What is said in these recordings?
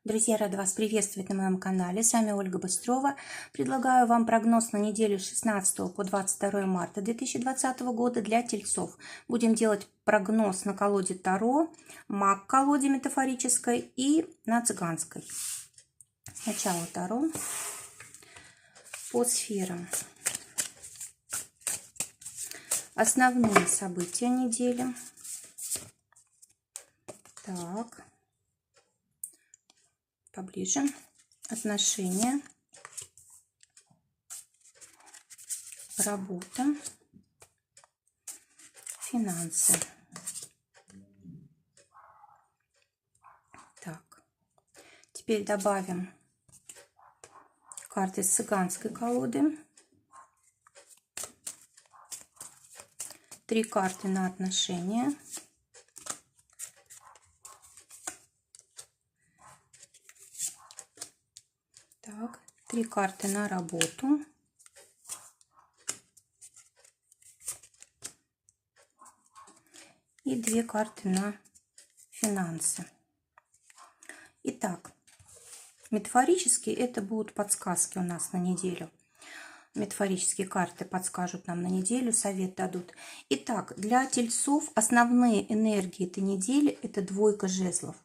Друзья, рада вас приветствовать на моем канале. С вами Ольга Быстрова. Предлагаю вам прогноз на неделю с 16 по 22 марта 2020 года для тельцов. Будем делать прогноз на колоде Таро, маг-колоде метафорической и на цыганской. Сначала Таро по сферам. Основные события недели. Так. Поближе. Отношения, работа, финансы. Так, теперь добавим карты с цыганской колоды. 3 карты на отношения. Так, 3 карты на работу. И 2 карты на финансы. Итак, метафорически это будут подсказки у нас на неделю. Метафорические карты подскажут нам на неделю, совет дадут. Итак, для тельцов основные энергии этой недели – это двойка жезлов.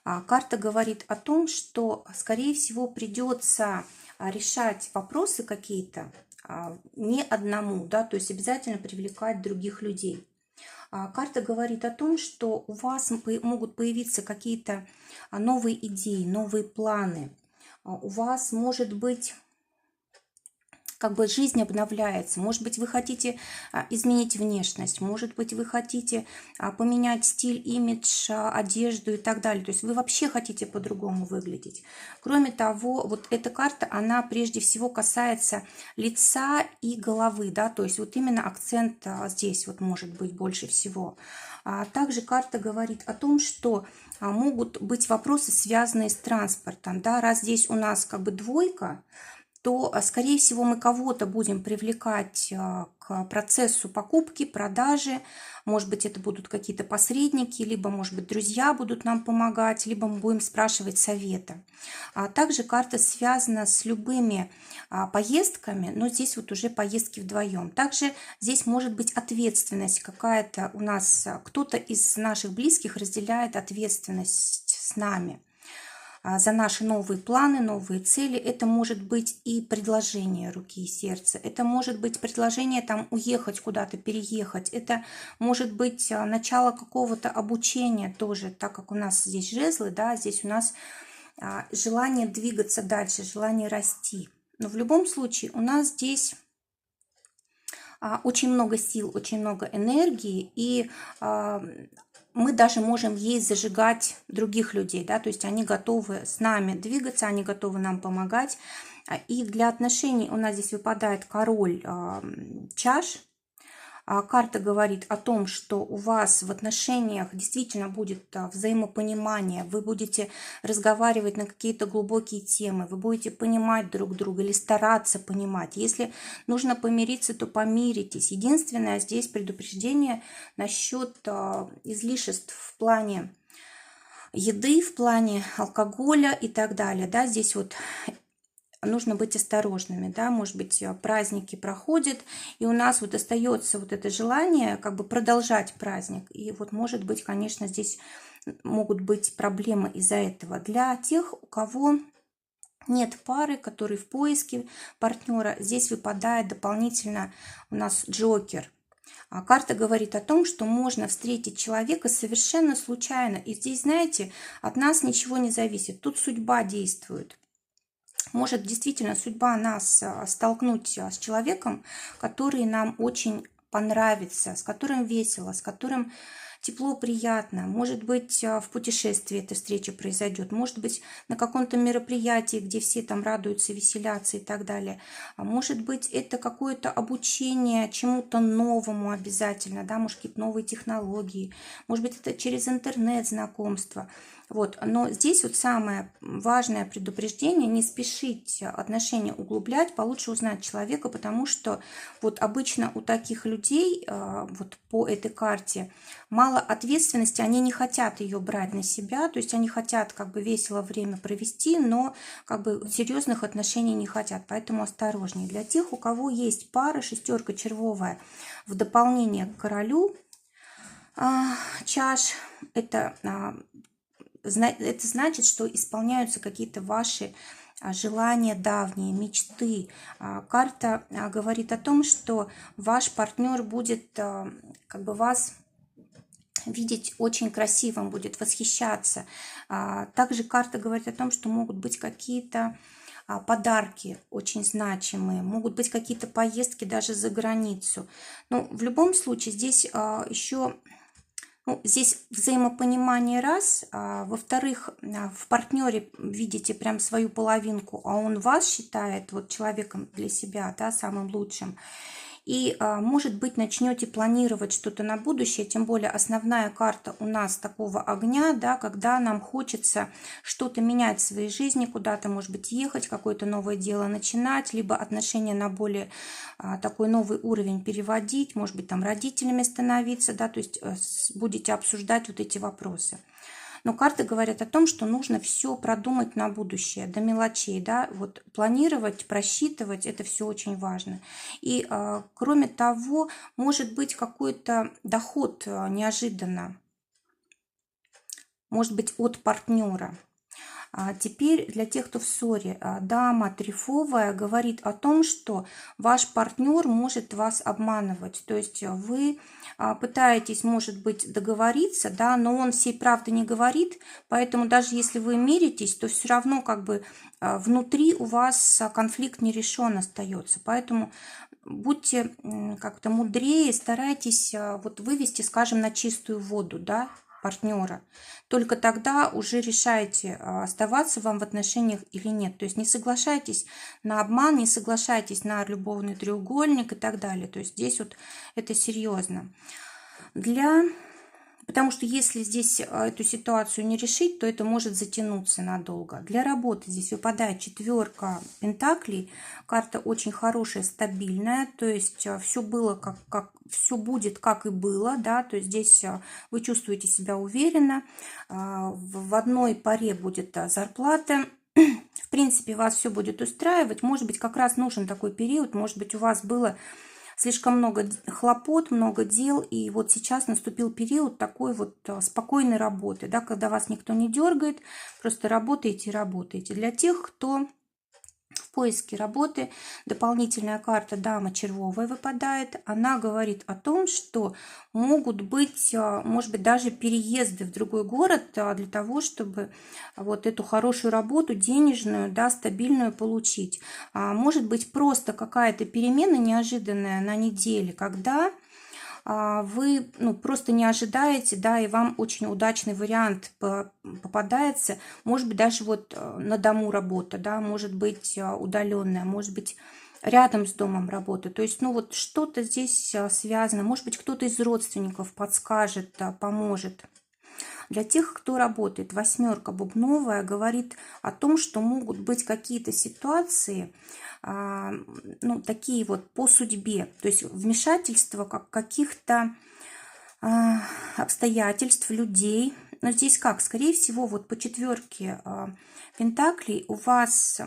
Карта говорит о том, что, скорее всего, придется решать вопросы какие-то не одному, да, то есть обязательно привлекать других людей. Карта говорит о том, что у вас могут появиться какие-то новые идеи, новые планы. У вас может быть... как бы жизнь обновляется. Может быть, вы хотите изменить внешность, может быть, вы хотите поменять стиль, имидж, одежду и так далее. То есть вы вообще хотите по-другому выглядеть. Кроме того, вот эта карта, она прежде всего касается лица и головы, да, то есть вот именно акцент здесь вот может быть больше всего. Также карта говорит о том, что могут быть вопросы, связанные с транспортом, да, раз здесь у нас как бы двойка, то, скорее всего, мы кого-то будем привлекать к процессу покупки, продажи. Может быть, это будут какие-то посредники, либо, может быть, друзья будут нам помогать, либо мы будем спрашивать совета. Также карта связана с любыми поездками, но здесь вот уже поездки вдвоем. Также здесь может быть ответственность какая-то у нас, кто-то из наших близких разделяет ответственность с нами за наши новые планы, новые цели. Это может быть и предложение руки и сердца. Это может быть предложение там уехать куда-то, переехать. Это может быть начало какого-то обучения тоже, так как у нас здесь жезлы, да, здесь у нас желание двигаться дальше, желание расти. Но в любом случае у нас здесь очень много сил, очень много энергии, и мы даже можем ей зажигать других людей, да, то есть они готовы с нами двигаться, они готовы нам помогать. И для отношений у нас здесь выпадает король чаш. Карта говорит о том, что у вас в отношениях действительно будет взаимопонимание, вы будете разговаривать на какие-то глубокие темы, вы будете понимать друг друга или стараться понимать. Если нужно помириться, то помиритесь. Единственное здесь предупреждение насчет излишеств в плане еды, в плане алкоголя и так далее. Да, здесь вот нужно быть осторожными, да, может быть, праздники проходят, и у нас вот остается вот это желание как бы продолжать праздник, и вот может быть, конечно, здесь могут быть проблемы из-за этого. Для тех, у кого нет пары, которые в поиске партнера, здесь выпадает дополнительно у нас Джокер. Карта говорит о том, что можно встретить человека совершенно случайно, и здесь, знаете, от нас ничего не зависит, тут судьба действует. Может действительно судьба нас столкнуть с человеком, который нам очень понравится, с которым весело, с которым тепло, приятно. Может быть, в путешествии эта встреча произойдет, может быть, на каком-то мероприятии, где все там радуются, веселятся и так далее. Может быть, это какое-то обучение чему-то новому обязательно, да, может, какие-то новые технологии, может быть, это через интернет знакомство. Вот. Но здесь вот самое важное предупреждение: не спешить отношения углублять, получше узнать человека, потому что вот обычно у таких людей вот по этой карте мало мало ответственности, они не хотят ее брать на себя, то есть они хотят как бы весело время провести, но как бы серьезных отношений не хотят, поэтому осторожнее. Для тех, у кого есть пара, шестерка червовая в дополнение к королю чаш, это значит, что исполняются какие-то ваши желания давние, мечты. Карта говорит о том, что ваш партнер будет как бы вас видеть очень красивым, будет восхищаться. Также карта говорит о том, что могут быть какие-то подарки очень значимые, могут быть какие-то поездки даже за границу. Но в любом случае здесь еще... здесь взаимопонимание раз, во-вторых, в партнере видите прям свою половинку, а он вас считает вот человеком для себя, да, самым лучшим. И, может быть, начнете планировать что-то на будущее, тем более основная карта у нас такого огня, да, когда нам хочется что-то менять в своей жизни, куда-то, может быть, ехать, какое-то новое дело начинать, либо отношения на более такой новый уровень переводить, может быть, там родителями становиться, да, то есть будете обсуждать вот эти вопросы. Но карты говорят о том, что нужно все продумать на будущее, до мелочей, да, вот планировать, просчитывать, это все очень важно. И кроме того, может быть какой-то доход неожиданно, может быть от партнера. Теперь для тех, кто в ссоре, дама трефовая говорит о том, что ваш партнер может вас обманывать. То есть вы пытаетесь, может быть, договориться, да, но он всей правды не говорит, поэтому даже если вы миритесь, то все равно как бы внутри у вас конфликт не решен остается. Поэтому будьте как-то мудрее, старайтесь вот вывести, скажем, на чистую воду, да, партнера. Только тогда уже решаете, оставаться вам в отношениях или нет. То есть не соглашайтесь на обман, не соглашайтесь на любовный треугольник и так далее. То есть здесь вот это серьезно. Потому что если здесь эту ситуацию не решить, то это может затянуться надолго. Для работы здесь выпадает четверка пентаклей. Карта очень хорошая, стабильная. То есть все было все будет как и было, да. То есть здесь вы чувствуете себя уверенно. В одной паре будет зарплата. В принципе, вас все будет устраивать. Может быть, как раз нужен такой период. Может быть, у вас было слишком много хлопот, много дел, и вот сейчас наступил период такой вот спокойной работы, да, когда вас никто не дергает, просто работаете и работаете. Для тех, кто в поиске работы, дополнительная карта дама червовая выпадает. Она говорит о том, что могут быть, может быть, даже переезды в другой город для того, чтобы вот эту хорошую работу, денежную, да, стабильную получить. Может быть, просто какая-то перемена неожиданная на неделе, когда вы просто не ожидаете, да, и вам очень удачный вариант попадается, может быть, даже вот на дому работа, да, может быть удаленная, может быть рядом с домом работа, то есть, вот что-то здесь связано, может быть, кто-то из родственников подскажет, поможет. Для тех, кто работает, восьмерка бубновая говорит о том, что могут быть какие-то ситуации, такие вот по судьбе, то есть вмешательство каких-то обстоятельств, людей. Но здесь как? Скорее всего, вот по четверке пентаклей у вас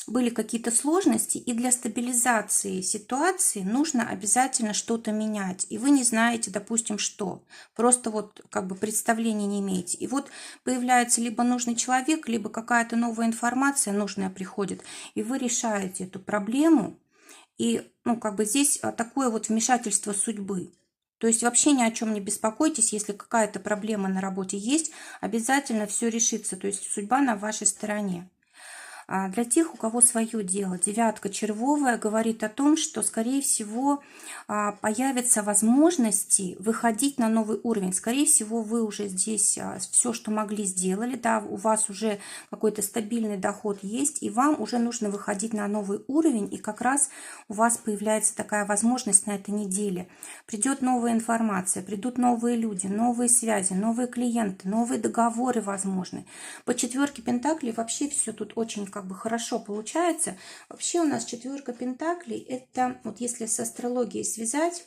были какие-то сложности, и для стабилизации ситуации нужно обязательно что-то менять. И вы не знаете, допустим, что. Просто вот как бы представления не имеете. И вот появляется либо нужный человек, либо какая-то новая информация нужная приходит, и вы решаете эту проблему. И как бы здесь такое вот вмешательство судьбы. То есть вообще ни о чем не беспокойтесь, если какая-то проблема на работе есть, обязательно все решится. То есть судьба на вашей стороне. Для тех, у кого свое дело, девятка червовая говорит о том, что, скорее всего, появятся возможности выходить на новый уровень. Скорее всего, вы уже здесь все, что могли, сделали, да, у вас уже какой-то стабильный доход есть, и вам уже нужно выходить на новый уровень, и как раз у вас появляется такая возможность на этой неделе. Придет новая информация, придут новые люди, новые связи, новые клиенты, новые договоры возможны. По четверке пентаклей вообще все тут очень как бы хорошо получается. Вообще у нас четверка пентаклей, это вот если с астрологией связать,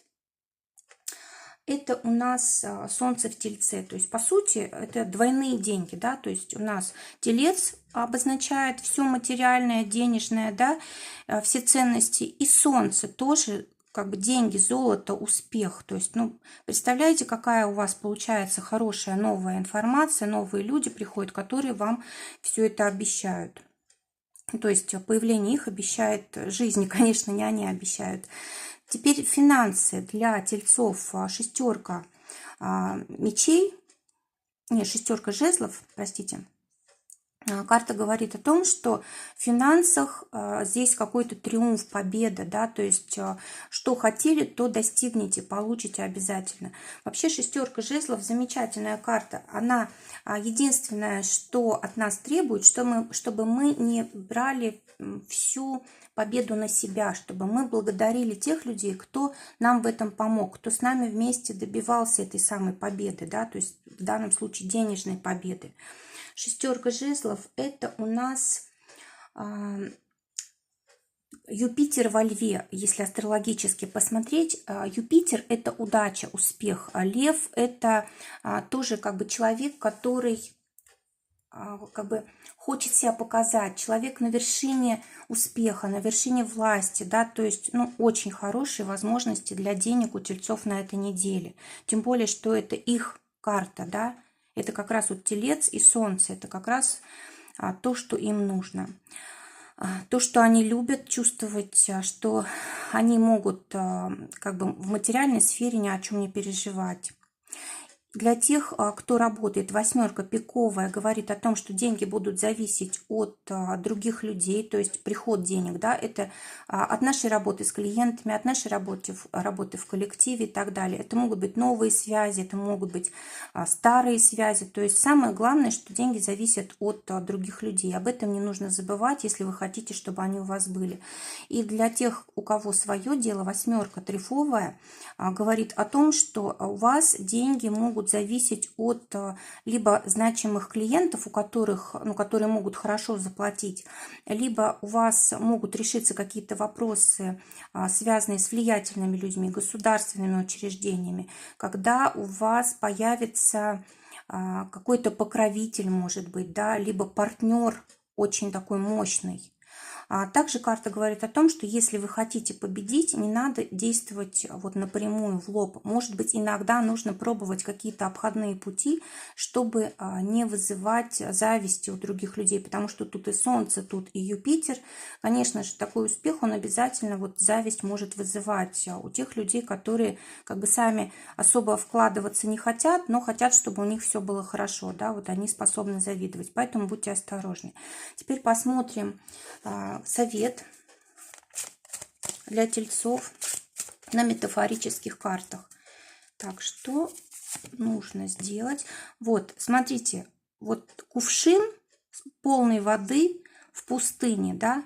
это у нас Солнце в Тельце. То есть, по сути, это двойные деньги, да, то есть у нас Телец обозначает все материальное, денежное, да, все ценности, и Солнце тоже как бы деньги, золото, успех. То есть, ну, представляете, какая у вас получается хорошая новая информация, новые люди приходят, которые вам все это обещают. То есть появление их обещает жизнь, конечно, не они обещают. Теперь финансы для тельцов. Шестерка мечей, не, шестерка жезлов, простите. Карта говорит о том, что в финансах здесь какой-то триумф, победа, да, то есть что хотели, то достигнете, получите обязательно. Вообще шестерка жезлов замечательная карта. Она единственное, что от нас требует, чтобы мы не брали всю победу на себя, чтобы мы благодарили тех людей, кто нам в этом помог, кто с нами вместе добивался этой самой победы, да, то есть в данном случае денежной победы. Шестерка жезлов – это у нас Юпитер во Льве, если астрологически посмотреть. Юпитер – это удача, успех. А Лев – это тоже как бы человек, который как бы хочет себя показать. Человек на вершине успеха, на вершине власти, да, то есть, ну, очень хорошие возможности для денег у тельцов на этой неделе. Тем более, что это их карта, да. Это как раз вот Телец и Солнце. Это как раз то, что им нужно. То, что они любят чувствовать, что они могут как бы в материальной сфере ни о чем не переживать. Для тех, кто работает, восьмерка пиковая говорит о том, что деньги будут зависеть от других людей, то есть приход денег, да, это от нашей работы с клиентами, от нашей работы в коллективе и так далее. Это могут быть новые связи, это могут быть старые связи, то есть самое главное, что деньги зависят от других людей. Об этом не нужно забывать, если вы хотите, чтобы они у вас были. И для тех, у кого свое дело, восьмерка трифовая говорит о том, что у вас деньги могут зависеть от либо значимых клиентов, у которых, ну, которые могут хорошо заплатить, либо у вас могут решиться какие-то вопросы, связанные с влиятельными людьми, государственными учреждениями, когда у вас появится какой-то покровитель, может быть, да, либо партнер очень такой мощный. Также карта говорит о том, что если вы хотите победить, не надо действовать вот напрямую в лоб. Может быть, иногда нужно пробовать какие-то обходные пути, чтобы не вызывать зависти у других людей, потому что тут и Солнце, тут и Юпитер. Конечно же, такой успех, он обязательно вот зависть может вызывать у тех людей, которые как бы сами особо вкладываться не хотят, но хотят, чтобы у них все было хорошо, да, вот они способны завидовать, поэтому будьте осторожны. Теперь посмотрим совет для тельцов на метафорических картах. Так, что нужно сделать? Вот, смотрите, вот кувшин полной воды в пустыне, да?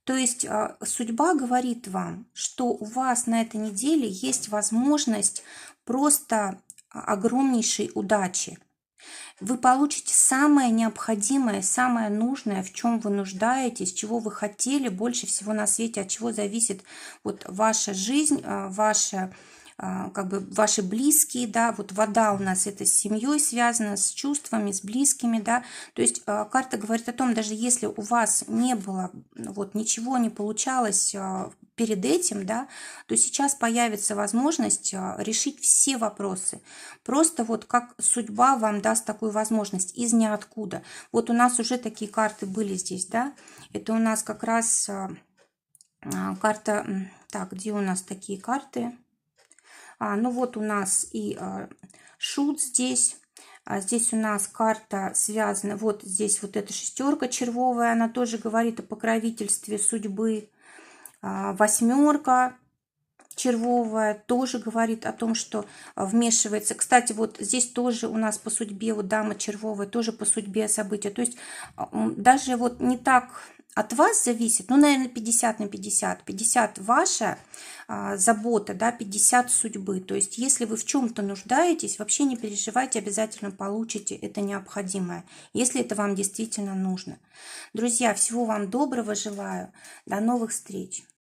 То есть судьба говорит вам, что у вас на этой неделе есть возможность просто огромнейшей удачи. Вы получите самое необходимое, самое нужное, в чем вы нуждаетесь, чего вы хотели больше всего на свете, от чего зависит вот ваша жизнь, ваша, как бы ваши близкие, да, вот вода у нас это с семьей связана, с чувствами, с близкими, да, то есть карта говорит о том, даже если у вас не было, вот ничего не получалось перед этим, да, то сейчас появится возможность решить все вопросы. Просто вот как судьба вам даст такую возможность из ниоткуда. Вот у нас уже такие карты были здесь, да. Это у нас как раз карта... Так, где у нас такие карты? Ну вот у нас и шут здесь. Здесь у нас карта связана, вот здесь вот эта шестерка червовая, она тоже говорит о покровительстве судьбы. Восьмерка червовая тоже говорит о том, что вмешивается. Кстати, вот здесь тоже у нас по судьбе, вот дама червовая, тоже по судьбе события. То есть даже вот не так от вас зависит, ну, наверное, 50 на 50. 50 ваша забота, да, 50 судьбы. То есть если вы в чем-то нуждаетесь, вообще не переживайте, обязательно получите это необходимое, если это вам действительно нужно. Друзья, всего вам доброго желаю. До новых встреч.